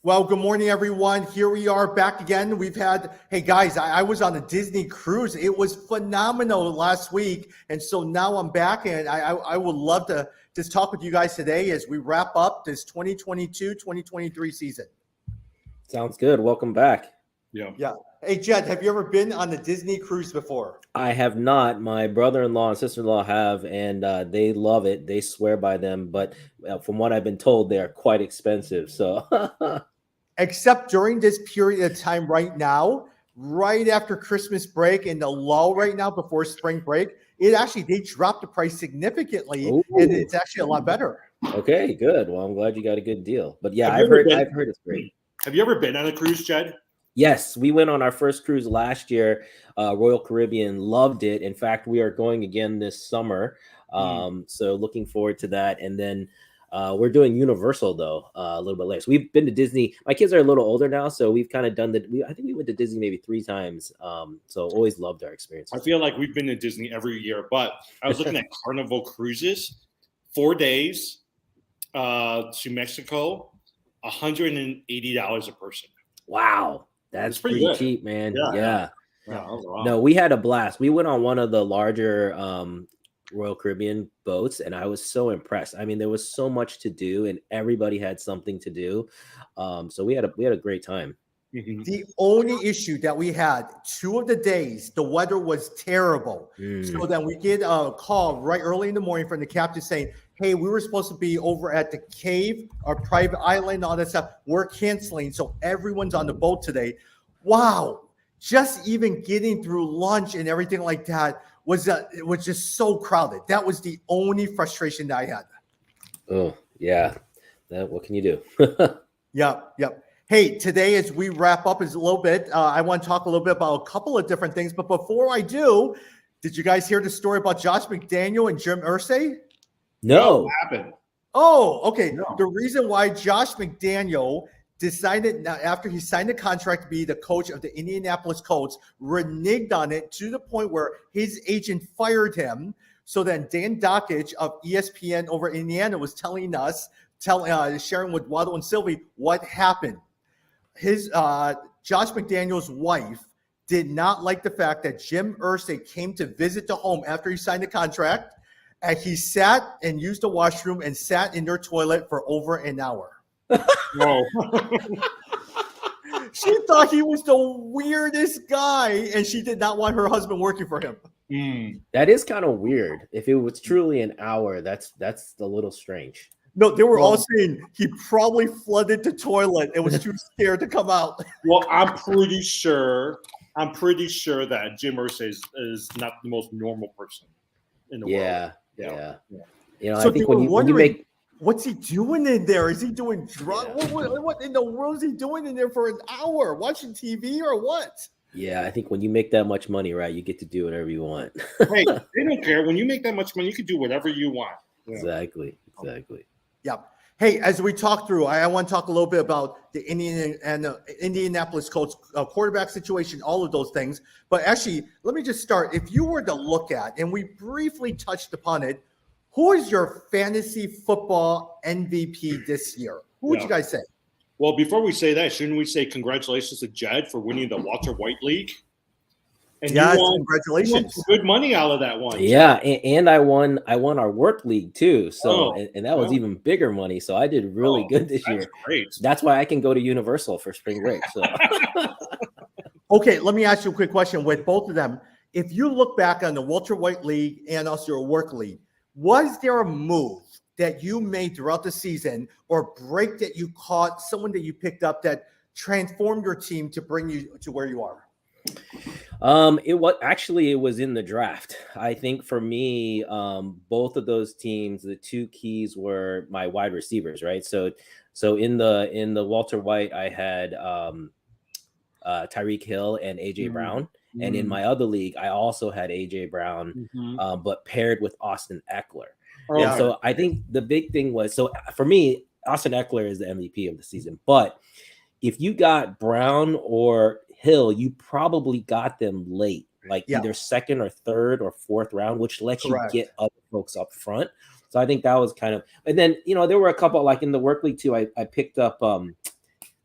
Well, good morning, everyone. Here we are back again. Hey guys, I was on a Disney cruise. It was phenomenal last week. And so now I'm back and I would love to just talk with you guys today as we wrap up this 2022-2023 season. Sounds good. Welcome back. Yeah. Hey, Jed, have you ever been on a Disney cruise before? I have not. My brother-in-law and sister-in-law have, and they love it. They swear by them. But from what I've been told, they are quite expensive. So, Except during this period of time right now, right after Christmas break and the lull right now before spring break, they dropped the price significantly. Ooh. And it's actually a lot better. Okay, good. Well, I'm glad you got a good deal. But yeah, Have I've heard it's great. Have you ever been on a cruise, Jed? Yes, we went on our first cruise last year. Royal Caribbean, loved it. In fact, we are going again this summer. So looking forward to that. And then we're doing Universal though a little bit later. So we've been to Disney. My kids are a little older now, so we've kind of done I think we went to Disney maybe 3 times. So always loved our experience. I feel like we've been to Disney every year, but I was looking at Carnival Cruises, 4 days to Mexico, $180 a person. Wow, that's pretty cheap, man. Yeah. No, we had a blast. We went on one of the larger Royal Caribbean boats, and I was so impressed. I mean, there was so much to do, and everybody had something to do. So we had a great time. Mm-hmm. The only issue that we had 2 of the days, the weather was terrible. So then we get a call right early in the morning from the captain saying, hey, we were supposed to be over at the cave, our private island, all that stuff. We're canceling. So everyone's on the boat today. Wow. Just even getting through lunch and everything like that it was just so crowded. That was the only frustration that I had. Oh, yeah. What can you do? Yep. Hey, today as we wrap up is a little bit, I want to talk a little bit about a couple of different things. But before I do, did you guys hear the story about Josh McDaniel and Jim Irsay? No. What happened? Oh, okay. No. The reason why Josh McDaniel decided after he signed the contract to be the coach of the Indianapolis Colts, reneged on it to the point where his agent fired him. So then Dan Dakich of ESPN over Indiana was telling us, sharing with Waddle and Sylvie what happened. His Josh McDaniel's wife did not like the fact that Jim Irsay came to visit the home after he signed the contract, and he sat and used the washroom and sat in their toilet for over an hour. No. She thought he was the weirdest guy, and she did not want her husband working for him. That is kind of weird. If it was truly an hour, that's a little strange. No, they were all saying he probably flooded the toilet and was too scared to come out. Well, I'm pretty sure that Jim Irsay is not the most normal person in the world. Yeah. You know, So I think when you make what's he doing in there? Is he doing drugs? What in the world is he doing in there for an hour? Watching TV or what? Yeah, I think when you make that much money, right, you get to do whatever you want. Hey, they don't care. When you make that much money, you can do whatever you want. Yeah. Exactly. Yeah. Hey, as we talk through, I want to talk a little bit about the Indianapolis Colts quarterback situation, all of those things. But actually, let me just start. If you were to look at, and we briefly touched upon it, who is your fantasy football MVP this year? Who would you guys say? Well, before we say that, shouldn't we say congratulations to Jed for winning the Walter White League? And congratulations! You won some good money out of that one. Yeah, and I won our work league too. So and that was even bigger money. So I did really good this year. Great. That's why I can go to Universal for spring break. So okay, let me ask you a quick question with both of them. If you look back on the Walter White League and also your work league, was there a move that you made throughout the season or break that you caught, someone that you picked up that transformed your team to bring you to where you are? It was in the draft. I think for me, both of those teams, the 2 keys were my wide receivers, right? So in the Walter White, I had Tyreek Hill and AJ Brown. And in my other league, I also had AJ Brown, but paired with Austin Eckler. And so I think the big thing was, so for me, Austin Eckler is the MVP of the season. But if you got Brown or Hill, you probably got them late, like either second or third or fourth round, which lets you get other folks up front. So I think that was kind of, and then, you know, there were a couple, like in the work league too, I picked up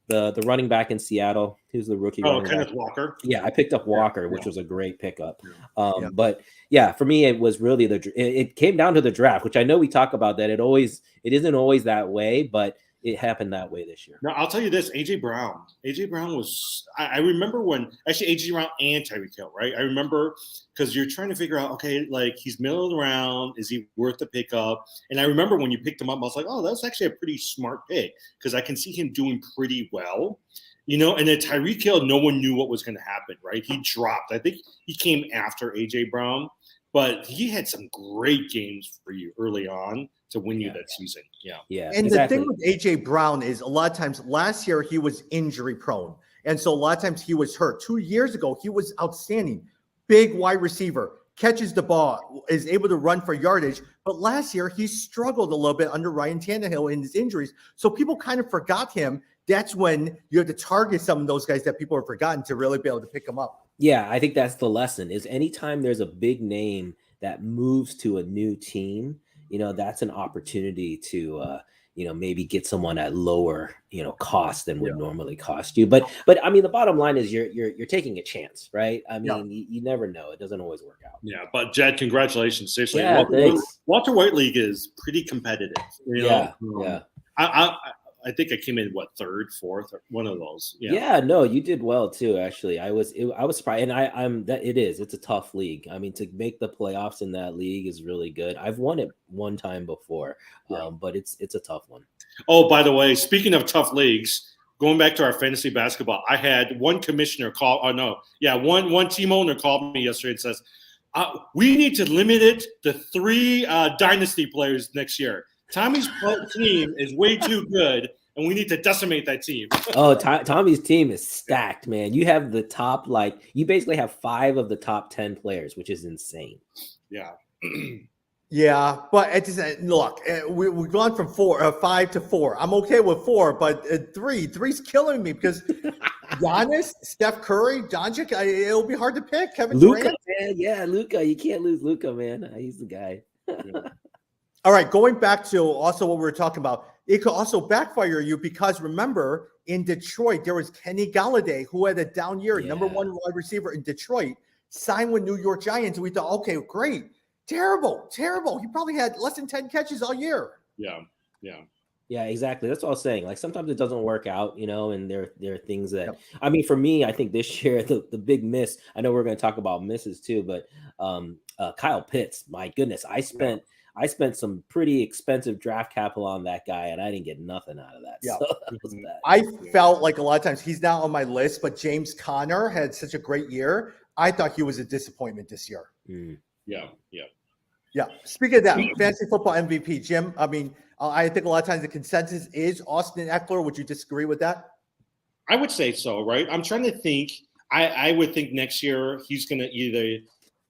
the running back in Seattle, who's the rookie. Oh, running Kenneth back. Walker. Yeah, I picked up Walker, which Yeah. was a great pickup. Yeah. But yeah, for me, it was really it came down to the draft, which I know we talk about that. It isn't always that way, but it happened that way this year. No, I'll tell you this: AJ Brown. AJ Brown was. I remember when actually AJ Brown and Tyreek Hill, right? I remember because you're trying to figure out, okay, like he's middle of the round, is he worth the pickup? And I remember when you picked him up, I was like, oh, that's actually a pretty smart pick because I can see him doing pretty well, you know. And then Tyreek Hill, no one knew what was going to happen, right? He dropped. I think he came after AJ Brown, but he had some great games for you early on to win you that season. Yeah. And exactly. the thing with AJ Brown is a lot of times last year he was injury prone. And so a lot of times he was hurt. 2 years ago, he was outstanding. Big wide receiver, catches the ball, is able to run for yardage. But last year he struggled a little bit under Ryan Tannehill in his injuries. So people kind of forgot him. That's when you have to target some of those guys that people have forgotten to really be able to pick them up. Yeah, I think that's the lesson is anytime there's a big name that moves to a new team, you know, that's an opportunity to, you know, maybe get someone at lower, you know, cost than would normally cost you. But I mean, the bottom line is you're taking a chance, right? I mean, you never know. It doesn't always work out. Yeah, but Jed, congratulations. Seriously, Yeah, Walter White League is pretty competitive. You know? Yeah. I think I came in third, fourth, or one of those. Yeah, no, you did well too. Actually, I was surprised, and it's a tough league. I mean, to make the playoffs in that league is really good. I've won it one time before, but it's a tough one. Oh, by the way, speaking of tough leagues, going back to our fantasy basketball, I had one commissioner call. Oh no, yeah, one team owner called me yesterday and says, "We need to limit it to 3 dynasty players next year. Tommy's team is way too good, and we need to decimate that team." Oh, Tommy's team is stacked, man. You have the top, you basically have 5 of the top 10 players, which is insane. Yeah. Yeah, but it just, look, we've gone from 5 to 4. I'm okay with 4, but 3's killing me because Giannis, Steph Curry, Doncic, it'll be hard to pick. Kevin Luka, Durant, man, yeah, Luka. You can't lose Luka, man. He's the guy. All right, going back to also what we were talking about, it could also backfire you because remember in Detroit there was Kenny Galladay who had a down year, number 1 wide receiver in Detroit, signed with New York Giants, and we thought, okay, great. Terrible. He probably had less than 10 catches all year. Yeah, exactly. That's what I was saying. Like sometimes it doesn't work out, you know, and there are things that I mean, for me, I think this year the big miss. I know we're going to talk about misses too, but Kyle Pitts, my goodness, I spent some pretty expensive draft capital on that guy, and I didn't get nothing out of that. Yeah. So that was bad. I felt like a lot of times he's not on my list, but James Conner had such a great year. I thought he was a disappointment this year. Yeah. Speaking of that, fantasy football MVP, Jim. I mean, I think a lot of times the consensus is Austin Eckler. Would you disagree with that? I would say so, right? I'm trying to think. I would think next year he's going to either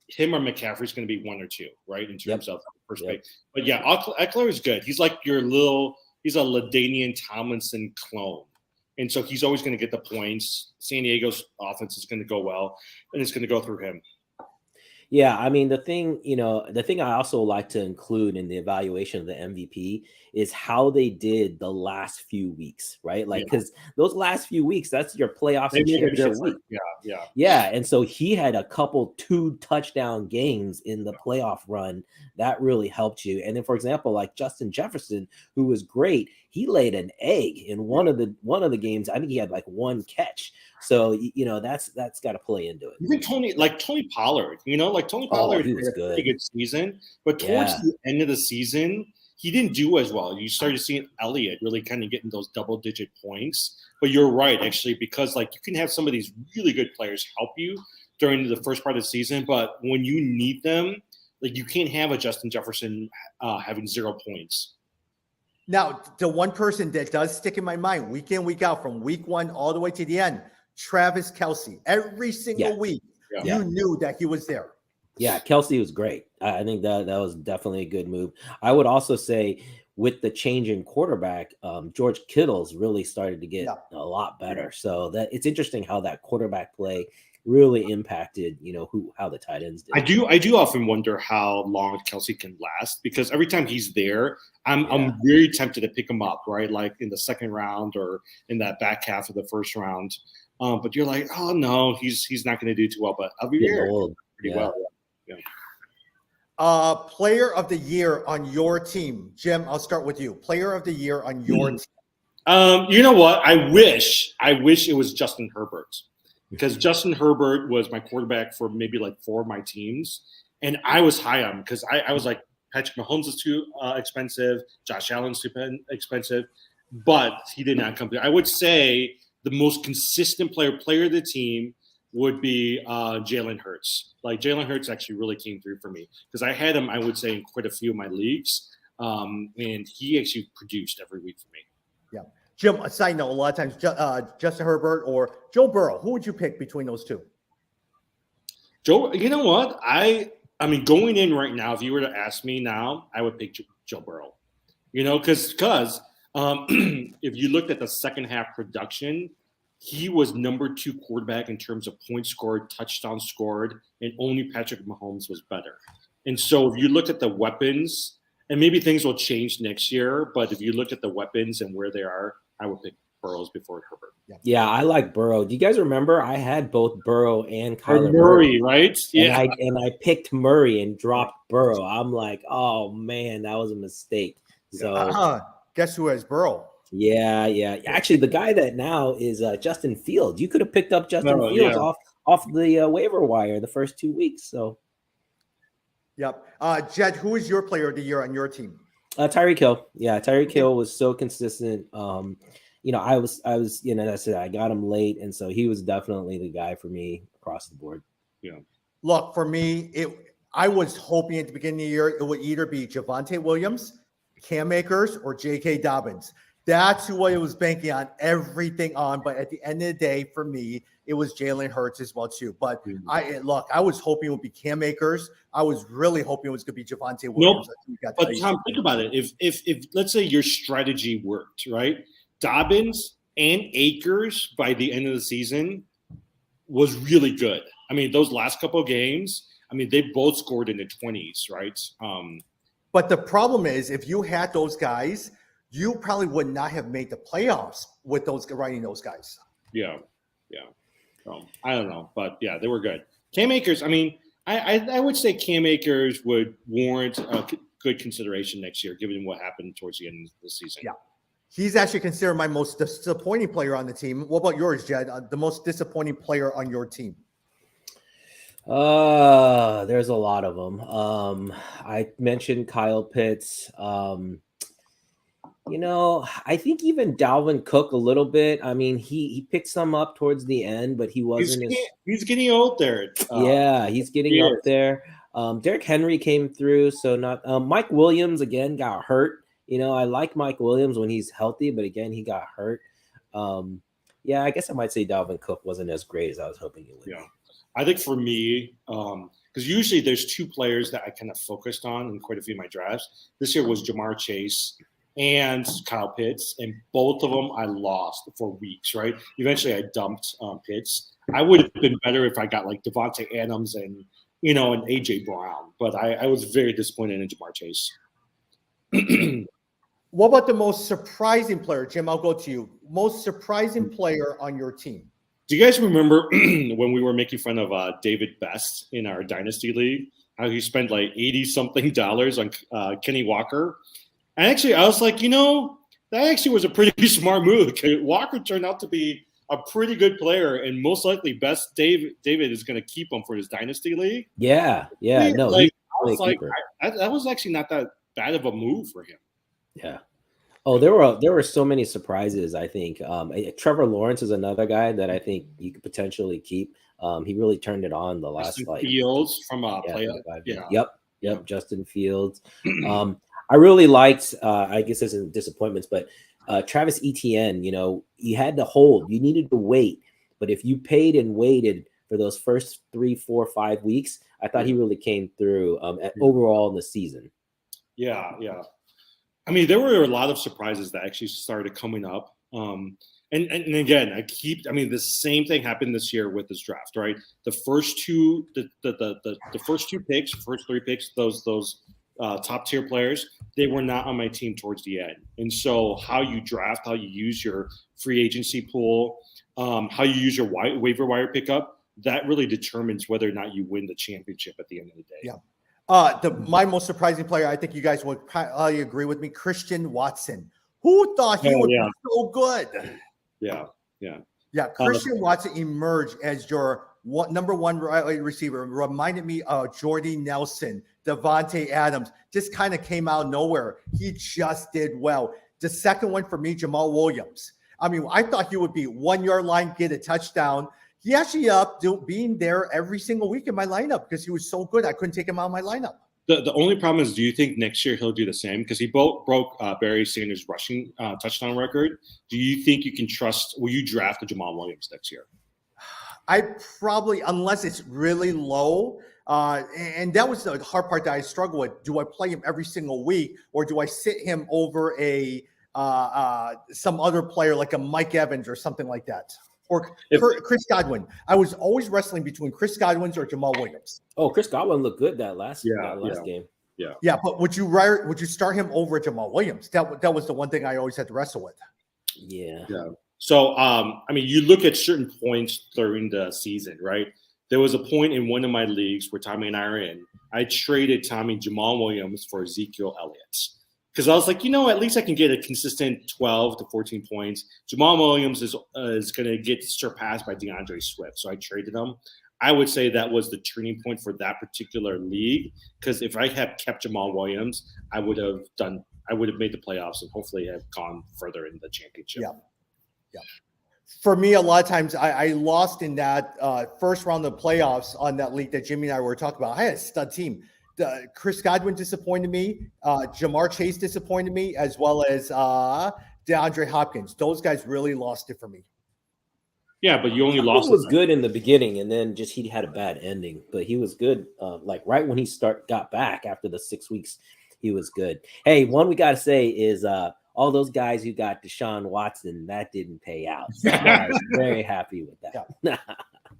him or McCaffrey's going to be 1 or 2, right? In terms of first pick. But yeah, Eckler is good. He's like he's a LaDainian Tomlinson clone. And so he's always going to get the points. San Diego's offense is going to go well, and it's going to go through him. Yeah, I mean, the thing I also like to include in the evaluation of the MVP is how they did the last few weeks, right? Like, because those last few weeks, that's your playoffs and championship week. Yeah. And so he had a couple 2 touchdown games in the playoff run that really helped you. And then, for example, like Justin Jefferson, who was great, he laid an egg in one of the games. I think he had like 1 catch. So you know that's got to play into it. Even Tony Pollard, you know, like Tony Pollard he was had a good. pretty good season, but towards the end of the season, he didn't do as well. You started seeing Elliott really kind of getting those double-digit points. But you're right, actually, because like you can have some of these really good players help you during the first part of the season, but when you need them, like you can't have a Justin Jefferson having 0 points. Now, the one person that does stick in my mind week in, week out, from week 1 all the way to the end, Travis Kelce. Every single week, you knew that he was there. Yeah, Kelce was great. I think that was definitely a good move. I would also say with the change in quarterback, George Kittle's really started to get a lot better. So that it's interesting how that quarterback play really impacted, how the tight ends did. I do often wonder how long Kelce can last, because every time he's there, I'm very tempted to pick him up, right? Like in the second round or in that back half of the first round. But you're like, oh no, he's not going to do too well. But I'll be here pretty well. Yeah. Player of the year on your team, Jim. I'll start with you. Player of the year on your team. You know what? I wish it was Justin Herbert, because Justin Herbert was my quarterback for maybe like 4 of my teams, and I was high on him because I was like, Patrick Mahomes is too expensive, Josh Allen's too expensive, but he did not come through. I would say the most consistent player of the team would be Jalen Hurts. Like Jalen Hurts actually really came through for me because I had him, I would say, in quite a few of my leagues, and he actually produced every week for me. Yeah. Jim, a side note, a lot of times Justin Herbert or Joe Burrow, who would you pick between those two? Joe, you know what? I mean, going in right now, if you were to ask me now, I would pick Joe Burrow. Because if you looked at the second half production, he was number 2 quarterback in terms of points scored, touchdowns scored, and only Patrick Mahomes was better. And so if you look at the weapons, and maybe things will change next year, but if you look at the weapons and where they are, I would pick Burrows before Herbert. Yeah, I like Burrow. Do you guys remember I had both Burrow and Kyler Murray, right? Yeah. And I picked Murray and dropped Burrow. I'm like, oh man, that was a mistake. So guess who has Burrow? Yeah. Actually, the guy that now is Justin Fields. You could have picked up Justin Fields off the waiver wire the first 2 weeks. So. Yep. Jed, who is your player of the year on your team? Tyreek Hill. Yeah, Tyreek Hill was so consistent. I was, I said I got him late, and so he was definitely the guy for me across the board. Yeah. Look, for me, I was hoping at the beginning of the year it would either be Javonte Williams, Cam Akers, or J.K. Dobbins. That's who I was banking on everything on. But at the end of the day, for me, it was Jalen Hurts as well too. But I was hoping it would be Cam Akers. I was really hoping it was going to be Javonte Williams. Nope. But Tom, think about it. If let's say your strategy worked, right? Dobbins and Akers by the end of the season was really good. I mean, those last couple of games, I mean, they both scored in the 20s, right? But the problem is, if you had those guys, you probably would not have made the playoffs with those riding those guys. Yeah. I don't know, but yeah, they were good. Cam Akers, I mean, I would say Cam Akers would warrant good consideration next year, given what happened towards the end of the season. Yeah. He's actually considered my most disappointing player on the team. What about yours, Jed? The most disappointing player on your team? There's a lot of them. I mentioned Kyle Pitts. I think even Dalvin Cook a little bit. I mean, he picked some up towards the end, but he wasn't. He's getting old there. He's getting up there. Derrick Henry came through, so not. Mike Williams again got hurt. I like Mike Williams when he's healthy, but again, he got hurt. I guess I might say Dalvin Cook wasn't as great as I was hoping he would. Yeah, I think for me, because usually there's 2 players that I kind of focused on in quite a few of my drafts. This year was Jamar Chase and Kyle Pitts, and both of them I lost for weeks, right? Eventually I dumped Pitts. I would have been better if I got like Devontae Adams and and A.J. Brown, but I was very disappointed in Jamar Chase. What about the most surprising player? Jim, I'll go to you. Most surprising player on your team? Do you guys remember when we were making fun of David Best in our Dynasty League, how he spent like $80-something on Kenny Walker? And actually, I was like, that actually was a pretty smart move. Walker turned out to be a pretty good player, and most likely David is going to keep him for his Dynasty League. Yeah. No, I was like, that was actually not that bad of a move for him. Yeah. Oh, there were so many surprises. I think Trevor Lawrence is another guy that I think you could potentially keep. He really turned it on the last Fields from playoff. Yep. Justin Fields. I really liked. I guess there's disappointments, but Travis Etienne. You had to hold. You needed to wait. But if you paid and waited for those first 3, 4, 5 weeks, I thought he really came through overall in the season. Yeah. I mean, there were a lot of surprises that actually started coming up And again, the same thing happened this year with this draft, right? The first two, the first two picks, first three picks, those top tier players, they were not on my team towards the end. And so how you draft, how you use your free agency pool, how you use your waiver wire pickup, that really determines whether or not you win the championship at the end of the day. Yeah. My most surprising player, I think you guys would probably agree with me, Christian Watson. Who thought he would be so good? Yeah. Christian Watson emerged as your number one receiver. Reminded me of Jordy Nelson, Devontae Adams. Just kind of came out of nowhere. He just did well. The second one for me, Jamal Williams. I mean, I thought he would be 1 yard line, get a touchdown. He actually being there every single week in my lineup because he was so good. I couldn't take him out of my lineup. The only problem is, do you think next year he'll do the same? Because he broke Barry Sanders' rushing touchdown record. Do you think you can trust? Will you draft a Jamal Williams next year? I probably, unless it's really low. And that was the hard part that I struggle with. Do I play him every single week, or do I sit him over some other player like a Mike Evans or something like that? Or Chris Godwin. I was always wrestling between Chris Godwin's or Jamal Williams. Oh, Chris Godwin looked good that last game. Yeah, but would you start him over Jamal Williams? That was the one thing I always had to wrestle with. Yeah. So, you look at certain points during the season, right? There was a point in one of my leagues where Tommy and I are in. I traded Jamal Williams for Ezekiel Elliott. Because I was like, at least I can get a consistent 12 to 14 points. Jamal Williams is going to get surpassed by DeAndre Swift. So I traded him. I would say that was the turning point for that particular league. Because if I had kept Jamal Williams, I would have made the playoffs and hopefully have gone further in the championship. Yeah. For me, a lot of times I lost in that first round of playoffs on that league that Jimmy and I were talking about. I had a stud team. Chris Godwin disappointed me. Jamar Chase disappointed me, as well as DeAndre Hopkins. Those guys really lost it for me. Yeah, but you only lost. He was good in the beginning, and then he had a bad ending. But he was good. Right when he got back after the 6 weeks, he was good. Hey, one we got to say is all those guys who got Deshaun Watson, that didn't pay out. So I was very happy with that.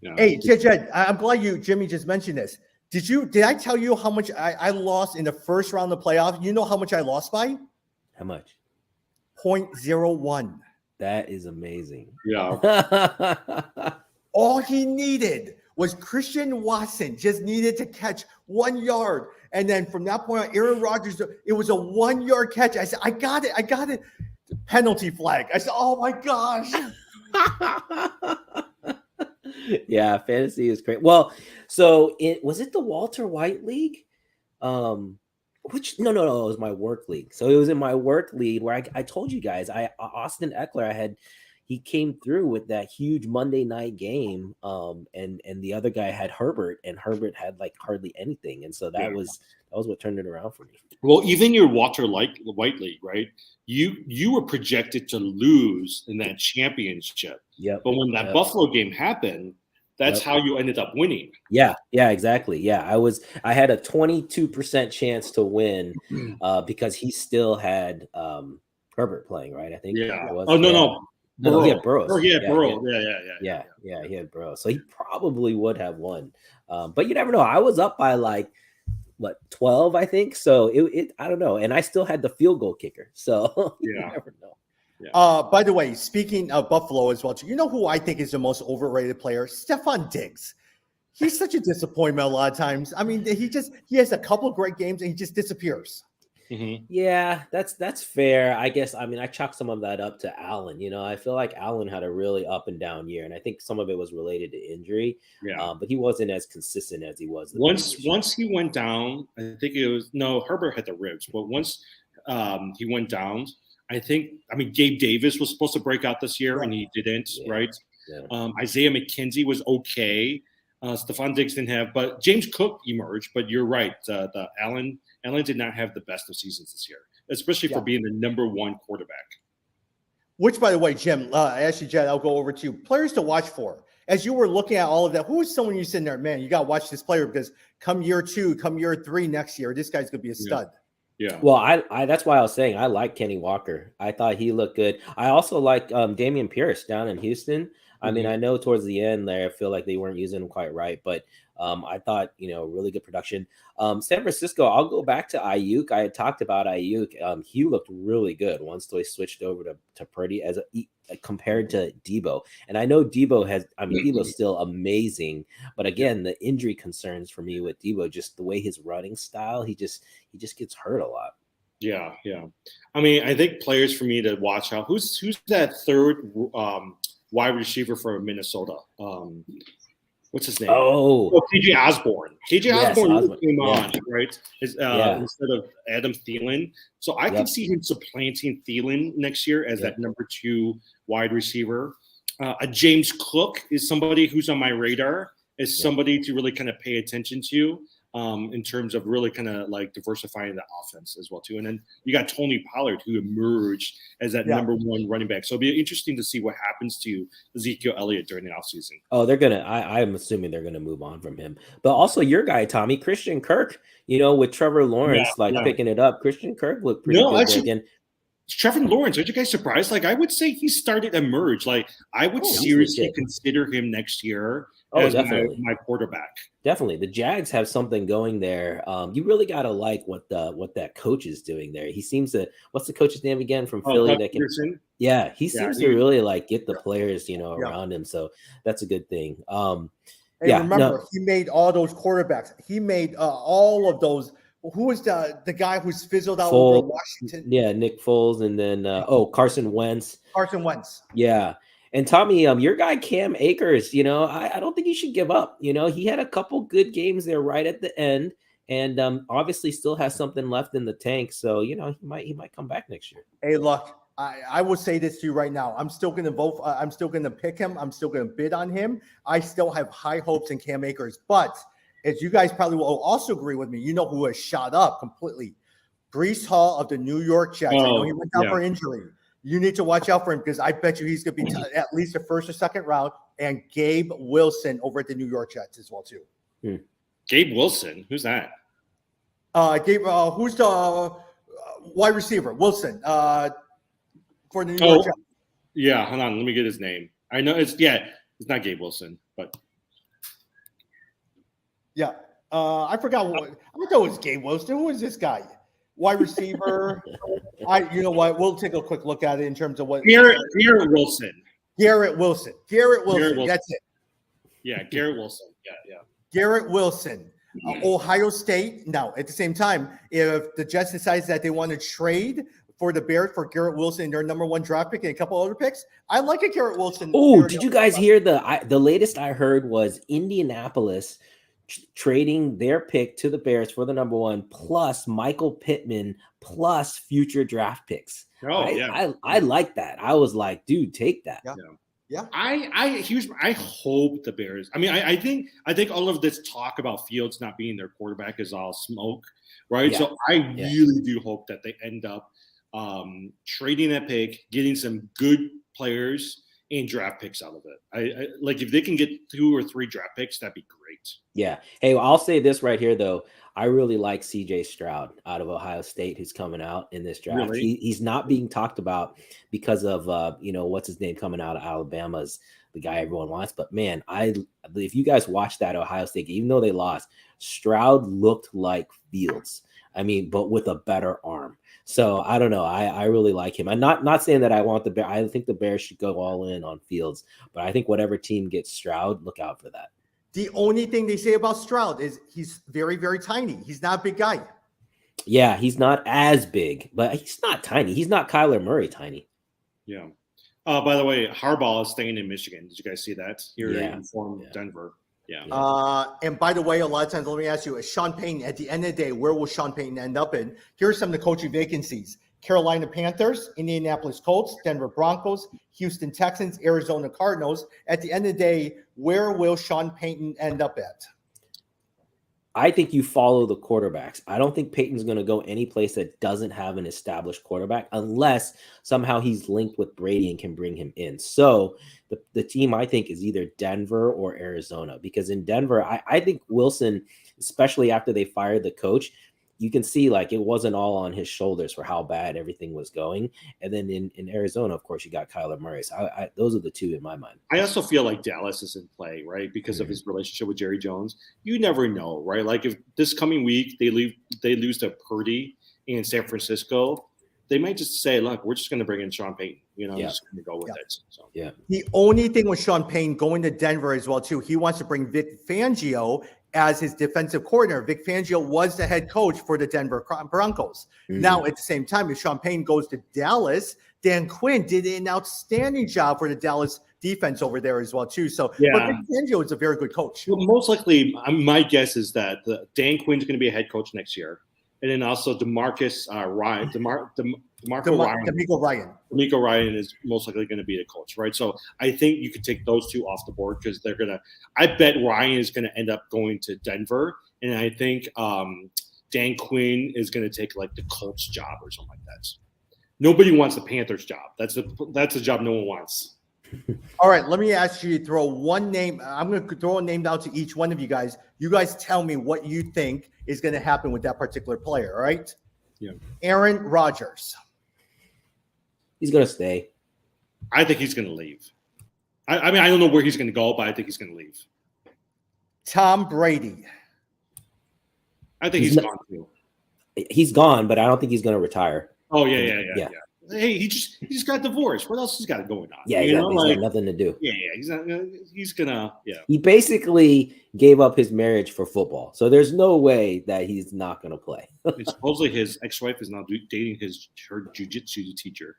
Yeah. Hey, Jed, I'm glad Jimmy just mentioned this. Did I tell you how much I lost in the first round of the playoffs? You know how much I lost by? How much? 0.01. That is amazing. Yeah. All he needed was Christian Watson just needed to catch 1 yard. And then from that point on, Aaron Rodgers, it was a 1 yard catch. I said, I got it. Penalty flag. I said, oh my gosh. Yeah, fantasy is great. Well, so was it the Walter White League? No, it was my work league. So it was in my work league where I told you guys, Austin Eckler, he came through with that huge Monday night game. And the other guy had Herbert, and Herbert had hardly anything. And so that was what turned it around for me. Well, even your Walter White League, right? You were projected to lose in that championship. Yeah. But when that Buffalo game happened, that's how you ended up winning. Yeah, exactly. Yeah, I had a 22% chance to win because he still had Herbert playing, right? I think. Yeah. No, he had Burrow. He had Burrow. Yeah, he had Burrow. So he probably would have won. But you never know. I was up by 12, I think. So it I don't know. And I still had the field goal kicker. So you never know. Yeah. By the way, speaking of Buffalo as well, you know who I think is the most overrated player? Stephon Diggs. He's such a disappointment a lot of times. I mean, he has a couple of great games and he just disappears. Mm-hmm. Yeah, that's fair. I guess. I chalk some of that up to Allen. I feel like Allen had a really up and down year, and I think some of it was related to injury. Yeah, but he wasn't as consistent as he was. Once he went down, I think Herbert had the ribs, but once he went down, I think Gabe Davis was supposed to break out this year, and he didn't. Yeah. Right? Yeah. Isaiah McKenzie was okay. Stephon Diggs didn't have, but James Cook emerged. But you're right. The Allen did not have the best of seasons this year, especially for being the number one quarterback. Which, by the way, Jim, actually, Jed, I'll go over to you. Players to watch for. As you were looking at all of that, who is someone you sitting there, man, you got to watch this player because come year 2, come year 3 next year, this guy's going to be a stud. Yeah. Well, I that's why I was saying I like Kenny Walker. I thought he looked good. I also like Damian Pierce down in Houston. I mean, I know towards the end there, I feel like they weren't using him quite right, but I thought, really good production. San Francisco, I'll go back to Ayuk. I had talked about Ayuk. He looked really good once they switched over to Purdy compared to Debo. And I know Debo's still amazing, but again, the injury concerns for me with Debo, just the way his running style, he just gets hurt a lot. Yeah. I mean, I think players for me to watch out. Who's that third wide receiver for Minnesota? What's his name? Oh, KJ Osborne. KJ Osborne came on, right? Instead of Adam Thielen. So I can see him supplanting Thielen next year as that number 2 wide receiver. James Cook is somebody who's on my radar, is somebody to really kind of pay attention to in terms of really kind of like diversifying the offense as well too. And then you got Tony Pollard, who emerged as that number 1 running back. So it'll be interesting to see what happens to Ezekiel Elliott during the offseason. Oh, they're gonna. I'm assuming they're gonna move on from him. But also your guy, Tommy Christian Kirk. With Trevor Lawrence picking it up, Christian Kirk looked pretty good again. Trevor Lawrence, aren't you guys surprised? Like, I would say he started to emerge. Like, I would seriously consider him next year as my quarterback. Definitely. The Jags have something going there. You really got to like what that coach is doing there. He seems to, what's the coach's name again from Philly? He seems to really like get the players, around him. So that's a good thing. Remember, he made all those quarterbacks. He made all of those. Who was the guy who's fizzled out over Washington? Yeah, Nick Foles, and then Carson Wentz. Yeah. And Tommy, your guy Cam Akers, I don't think you should give up. He had a couple good games there right at the end, and obviously still has something left in the tank. So he might come back next year. Hey, look, I will say this to you right now. I'm still going to vote. I'm still going to pick him. I'm still going to bid on him. I still have high hopes in Cam Akers, but as you guys probably will also agree with me, who has shot up completely? Breece Hall of the New York Jets. I know he went down for injury. You need to watch out for him because I bet you he's going to be at least the first or second round. And Gabe Wilson over at the New York Jets as well too. Gabe Wilson, who's that? Gabe, who's the wide receiver? Wilson for the New York Jets. Yeah, hold on, let me get his name. I know it's not Gabe Wilson, but. Yeah, I forgot. I thought it was Gabe Wilson. Who is this guy? Wide receiver. You know what? We'll take a quick look at it in terms of what. Garrett Wilson. Garrett Wilson. That's it. Yeah, Garrett Wilson. Yeah. Garrett Wilson. Ohio State. Now, at the same time, if the Jets decides that they want to trade for the Bears for Garrett Wilson, their number 1 draft pick, and a couple other picks, I like a Garrett Wilson. Oh, did you guys hear the latest I heard was Indianapolis trading their pick to the Bears for the number 1 plus Michael Pittman plus future draft picks. I like that. I was like, dude, take that. Yeah. I hope the Bears. I mean, I think all of this talk about Fields not being their quarterback is all smoke, right? Yeah. So I really do hope that they end up trading that pick, getting some good players and draft picks out of it. I like if they can get 2 or 3 draft picks, that'd be great. Yeah. Hey, I'll say this right here though. I really like CJ Stroud out of Ohio State who's coming out in this draft. Really? He's not being talked about because of what's his name coming out of Alabama's the guy everyone wants. But man, if you guys watch that Ohio State, even though they lost, Stroud looked like Fields. I mean, but with a better arm. So I don't know. I really like him. I'm not saying that I want the Bears. I think the Bears should go all in on Fields, but I think whatever team gets Stroud, look out for that. The only thing they say about Stroud is he's very, very tiny. He's not a big guy. Yeah, he's not as big, but he's not tiny. He's not Kyler Murray tiny. Yeah. By the way, Harbaugh is staying in Michigan. Did you guys see that? Here in Denver. Yeah. And by the way, a lot of times, let me ask you, Sean Payton, at the end of the day, where will Sean Payton end up in? Here's some of the coaching vacancies. Carolina Panthers, Indianapolis Colts, Denver Broncos, Houston Texans, Arizona Cardinals. At the end of the day, where will Sean Payton end up at? I think you follow the quarterbacks. I don't think Peyton's going to go any place that doesn't have an established quarterback unless somehow he's linked with Brady and can bring him in. So the team I think is either Denver or Arizona, because in Denver, I think Wilson, especially after they fired the coach, you can see like it wasn't all on his shoulders for how bad everything was going. And then in Arizona, of course, you got Kyler Murray. So those are the two in my mind. I also feel like Dallas is in play, right? Because of his relationship with Jerry Jones. You never know, right? Like if this coming week they lose to Purdy in San Francisco, they might just say, look, we're just going to bring in Sean Payton. Just going to go with it. So. Yeah. The only thing with Sean Payton going to Denver as well, too, he wants to bring Vic Fangio as his defensive coordinator. Vic Fangio was the head coach for the Denver Broncos. Now, at the same time, if Sean Payton goes to Dallas, Dan Quinn did an outstanding job for the Dallas defense over there as well, too. So, but Vic Fangio is a very good coach. Well, most likely, my guess is that Dan Quinn's going to be a head coach next year. And then also DeMarcus Ryan, DeMeco Ryan is most likely going to be the coach, right? So I think you could take those two off the board because they're going to – I bet Ryan is going to end up going to Denver. And I think Dan Quinn is going to take like the Colts job or something like that. Nobody wants the Panthers job. That's a job no one wants. All right, let me ask you to throw one name. I'm going to throw a name down to each one of you guys. You guys tell me what you think is going to happen with that particular player, all right? Yeah. Aaron Rodgers. He's going to stay. I think he's going to leave. I mean, I don't know where he's going to go, but I think he's going to leave. Tom Brady. I think he's gone too. He's gone, but I don't think he's going to retire. Oh, yeah. Hey, he just got divorced. What else has got going on? Yeah, he's got nothing to do. Yeah, he's gonna. He basically gave up his marriage for football, so there's no way that he's not gonna play. Supposedly, his ex-wife is now dating her jiu-jitsu teacher,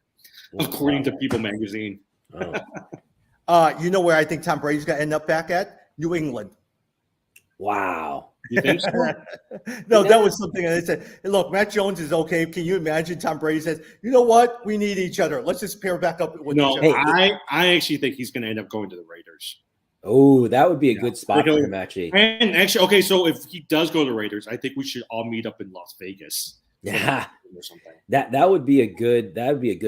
according to People Magazine. You know where I think Tom Brady's gonna end up back at? New England. Wow. You think so? No, that was something I said. Hey, look, Matt Jones is okay. Can you imagine Tom Brady says, you know what? We need each other. Let's just pair back up with each other. I actually think he's going to end up going to the Raiders. Oh, that would be a good spot for him, actually. And actually, okay, so if he does go to the Raiders, I think we should all meet up in Las Vegas. Yeah, or something. That would be a good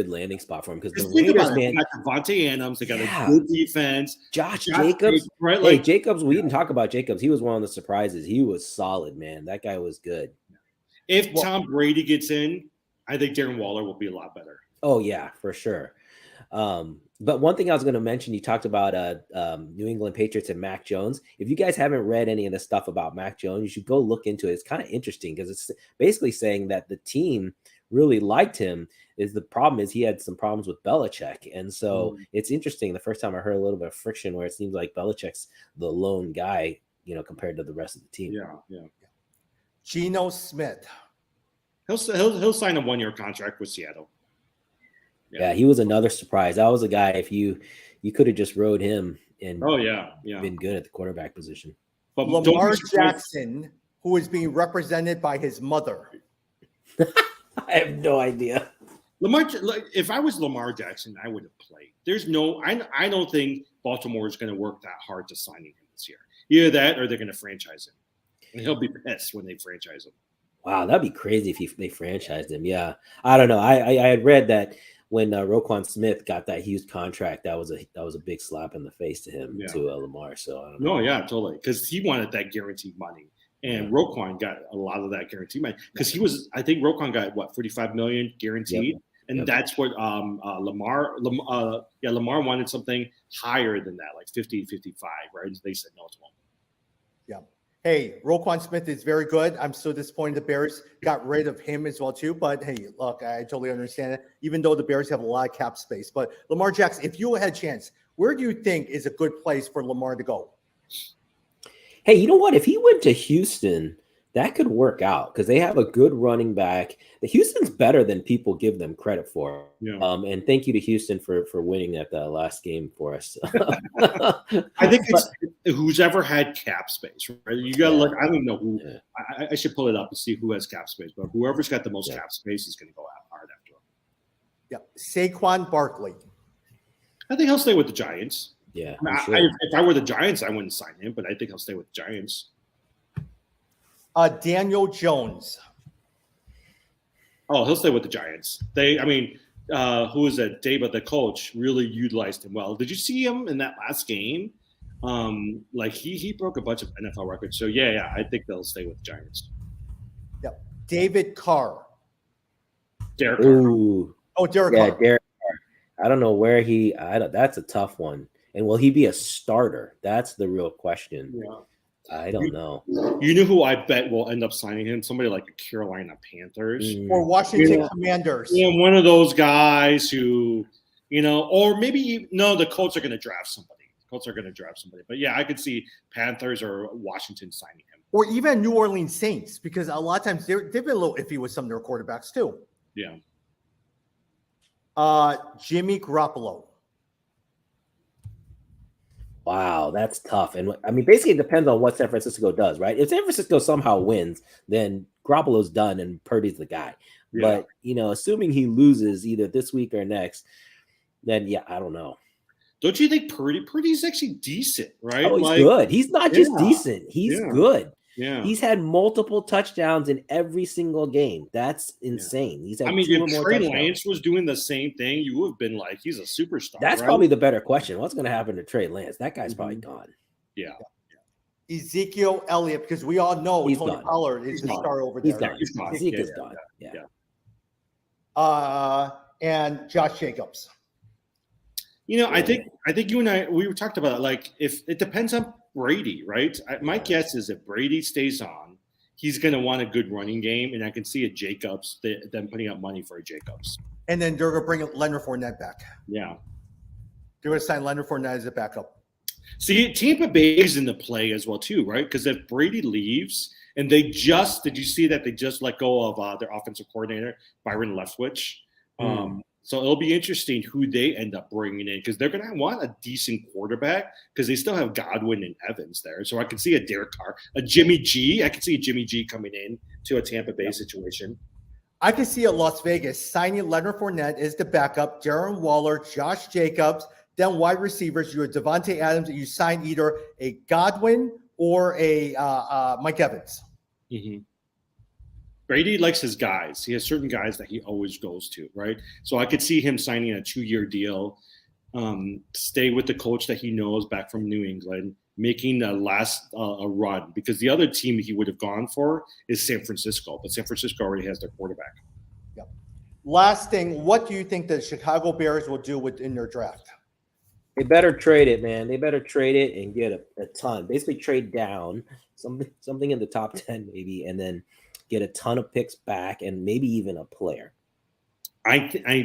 landing spot for him because the Raiders, man, got Devontae Adams, they got a good defense. Josh Jacobs, right? Hey, Jacobs, we didn't talk about Jacobs. He was one of the surprises. He was solid, man. That guy was good. If Tom Brady gets in, I think Darren Waller will be a lot better. Oh yeah, for sure. But one thing I was going to mention, you talked about New England Patriots and Mac Jones. If you guys haven't read any of the stuff about Mac Jones, you should go look into it. It's kind of interesting because it's basically saying that the team really liked him. The problem is he had some problems with Belichick. And so it's interesting. The first time I heard a little bit of friction where it seems like Belichick's the lone guy, compared to the rest of the team. Yeah. Geno Smith. He'll sign a 1-year contract with Seattle. Yeah, he was another surprise. That was a guy, if you could have just rode him and been good at the quarterback position. But Lamar Jackson, who is being represented by his mother. I have no idea. If I was Lamar Jackson, I would have played. I don't think Baltimore is going to work that hard to sign him this year. Either that or they're going to franchise him. And he'll be pissed when they franchise him. Wow, that'd be crazy if they franchised him. Yeah, I don't know. I had read that when Roquan Smith got that huge contract, that was a big slap in the face to him, to Lamar. So I don't know. No, yeah, totally, because he wanted that guaranteed money, and Roquan got a lot of that guaranteed money because I think Roquan got $45 million guaranteed, and that's what Lamar wanted something higher than that, like 50, 55, right? They said no to him. Yeah. Hey, Roquan Smith is very good. I'm so disappointed the Bears got rid of him as well, too. But, hey, look, I totally understand it, even though the Bears have a lot of cap space. But Lamar Jackson, if you had a chance, where do you think is a good place for Lamar to go? Hey, you know what? If he went to Houston, that could work out because they have a good running back. The Houston's better than people give them credit for. Yeah. And thank you to Houston for winning at the last game for us. I think it's who's ever had cap space, right? You got to look. I don't even know who. Yeah. I should pull it up and see who has cap space, but whoever's got the most cap space is going to go out hard after him. Yeah, Saquon Barkley. I think he'll stay with the Giants. Yeah. If I were the Giants, I wouldn't sign him, but I think he'll stay with the Giants. Daniel Jones. Oh, he'll stay with the Giants. Who is that? Daba, the coach, really utilized him well. Did you see him in that last game? He broke a bunch of NFL records. So yeah, I think they'll stay with the Giants. Yep. David Carr. Derek Carr. Ooh, Oh, Derek yeah, Carr. Derek Carr. I don't know where that's a tough one. And will he be a starter? That's the real question. Yeah. I don't know. You know who I bet will end up signing him? Somebody like the Carolina Panthers. Or Washington Yeah. Commanders. Yeah, one of those guys who, or maybe the Colts are going to draft somebody. But yeah, I could see Panthers or Washington signing him. Or even New Orleans Saints, because a lot of times they've been a little iffy with some of their quarterbacks too. Yeah. Jimmy Garoppolo. Wow, that's tough. And I mean, basically, it depends on what San Francisco does, right? If San Francisco somehow wins, then Garoppolo's done and Purdy's the guy. Yeah. But, assuming he loses either this week or next, then, yeah, I don't know. Don't you think Purdy's actually decent, right? Oh, he's good. He's not just Yeah. decent. He's Yeah. good. Yeah. He's had multiple touchdowns in every single game. That's insane. He's had two or if more Trey touchdowns. Lance was doing the same thing, you would have been like, he's a superstar. That's right? probably the better question. What's going to happen to Trey Lance? That guy's probably gone. Yeah. Ezekiel Elliott, because we all know He's Tony gone. Pollard is He's the gone. star over He's there. gone. He's gone. Zeke Yeah, is yeah, gone. Yeah. And Josh Jacobs. I think you and we talked about it. Like, if it depends on Brady, right? My guess is if Brady stays on, he's going to want a good running game, and I can see a Jacobs, them putting up money for a Jacobs. And then they're going to bring Leonard Fournette back. Yeah. They're going to sign Leonard Fournette as a backup. See, Tampa Bay is in the play as well too, right? Because if Brady leaves, and did you see that they just let go of their offensive coordinator, Byron Leftwich? So it'll be interesting who they end up bringing in, because they're going to want a decent quarterback, because they still have Godwin and Evans there. So I can see a Derek Carr, a Jimmy G. I can see a Jimmy G coming in to a Tampa Bay situation. I can see a Las Vegas signing Leonard Fournette as the backup, Darren Waller, Josh Jacobs, then wide receivers. You have Devontae Adams, and you sign either a Godwin or a Mike Evans. Mm-hmm. Brady likes his guys. He has certain guys that he always goes to, right? So I could see him signing a 2-year deal, stay with the coach that he knows back from New England, making the last a run, because the other team he would have gone for is San Francisco, but San Francisco already has their quarterback. Yep. Last thing, what do you think the Chicago Bears will do within their draft? They better trade it, man. They better trade it and get a ton. Basically, trade down something in the top 10 maybe, and then get a ton of picks back and maybe even a player. I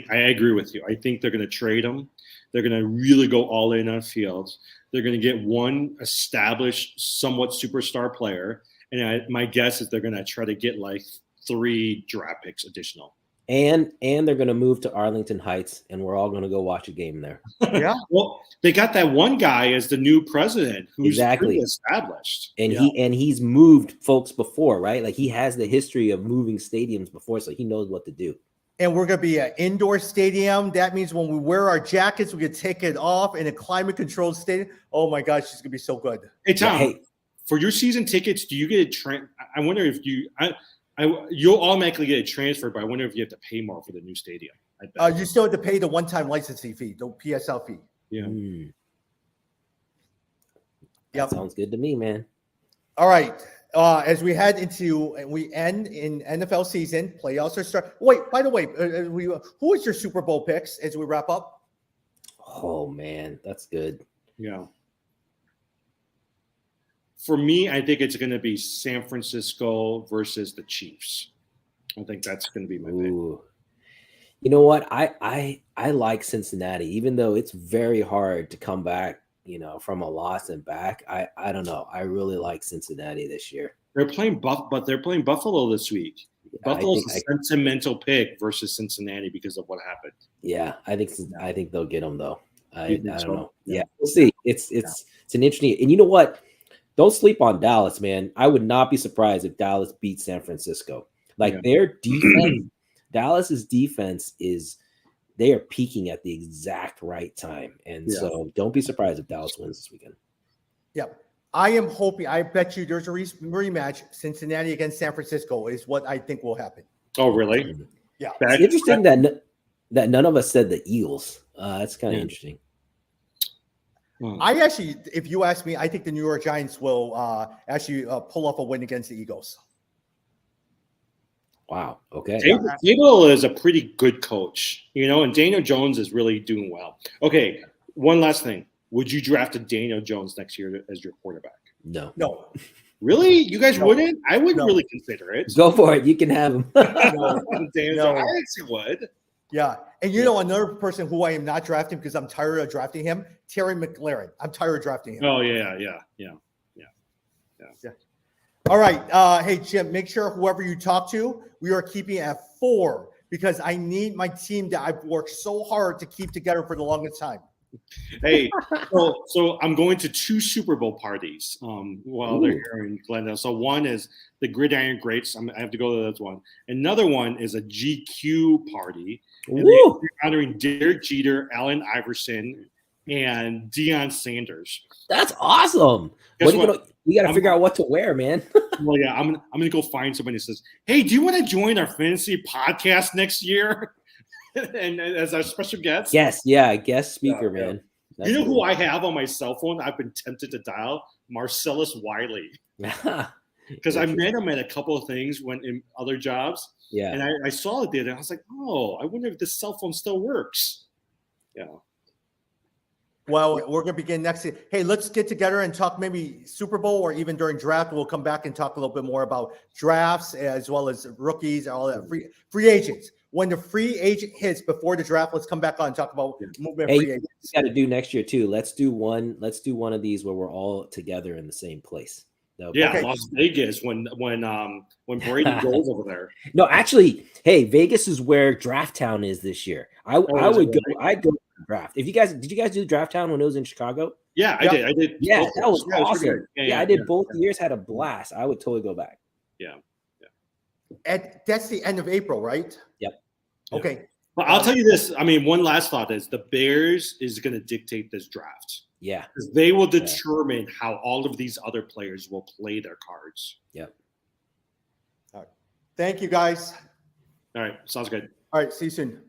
agree with you. I think they're going to trade him. They're going to really go all in on fields. They're going to get one established, somewhat superstar player, and my guess is they're going to try to get like 3 draft picks additional. And they're going to move to Arlington Heights, and we're all going to go watch a game there. Yeah. Well, they got that one guy as the new president who's Exactly pretty established. And he's moved folks before, right? Like, he has the history of moving stadiums before, so he knows what to do. And we're going to be an indoor stadium. That means when we wear our jackets, we can take it off in a climate-controlled stadium. Oh, my gosh, it's going to be so good. Hey, Tom, hey, for your season tickets, do you get I wonder if you'll automatically get a transfer, but I wonder if you have to pay more for the new stadium. You still have to pay the one-time licensing fee, the PSL fee. Yeah. Yep. Sounds good to me, man. All right. As we head into and we end in NFL season, playoffs are start. Wait, by the way, who is your Super Bowl picks as we wrap up? Oh man, that's good. Yeah. For me, I think it's going to be San Francisco versus the Chiefs. I think that's going to be my pick. You know what? I like Cincinnati, even though it's very hard to come back, from a loss and back. I don't know. I really like Cincinnati this year. They're playing Buffalo this week. Buffalo's a sentimental pick versus Cincinnati because of what happened. Yeah, I think they'll get them though. I don't know. Yeah, we'll see. It's an interesting. And you know what? Don't sleep on Dallas, man. I would not be surprised if Dallas beats San Francisco. Their defense, Dallas's defense they are peaking at the exact right time. And so don't be surprised if Dallas wins this weekend. Yeah. I am hoping, I bet you there's a rematch. Cincinnati against San Francisco is what I think will happen. Oh, really? Yeah. It's interesting that none of us said the Eagles. That's kind of interesting. I actually, if you ask me, I think the New York Giants will actually pull off a win against the Eagles. Wow. Okay. Dable is a pretty good coach, and Daniel Jones is really doing well. Okay, one last thing. Would you draft a Daniel Jones next year as your quarterback? No. Really? You guys wouldn't? I would No. really consider it. Go for it. You can have him. Daniel, I actually would. Yeah. And another person who I am not drafting because I'm tired of drafting him, Terry McLaurin. I'm tired of drafting him. Oh, yeah. All right. Hey, Jim, make sure whoever you talk to, we are keeping at 4 because I need my team that I've worked so hard to keep together for the longest time. Hey, so I'm going to 2 Super Bowl parties while they're here in Glendale. So one is the Gridiron Greats. I have to go to that one. Another one is a GQ party. And they're honoring Derek Jeter, Allen Iverson, and Deion Sanders. That's awesome. We got to figure out what to wear, man. Well, yeah, I'm gonna go find somebody that says, "Hey, do you want to join our fantasy podcast next year?" and as our special guest. Yes, yeah, guest speaker, man. That's you know cool. Who I have on my cell phone? I've been tempted to dial Marcellus Wiley because I met him at a couple of things when in other jobs. Yeah, and I saw it the other day. I was like, "Oh, I wonder if this cell phone still works." Yeah. Well, we're going to begin next. Hey, let's get together and talk maybe Super Bowl or even during draft. We'll come back and talk a little bit more about drafts as well as rookies, all that free agents. When the free agent hits before the draft, let's come back on and talk about movement free agents. Got to do next year too. Let's do one of these where we're all together in the same place. Okay. Las Vegas when Brady goes over there. No, actually, hey, Vegas is where Draft Town is this year. I'd go draft. Did you guys do Draft Town when it was in Chicago? Yeah, I did. Yeah, that was awesome. I did both years, had a blast. I would totally go back. Yeah. That's the end of April, right? Yep. Okay. But I'll tell you this. I mean, one last thought is the Bears is going to dictate this draft. Yeah. Because they will determine how all of these other players will play their cards. Yep. All right. Thank you, guys. All right. Sounds good. All right. See you soon.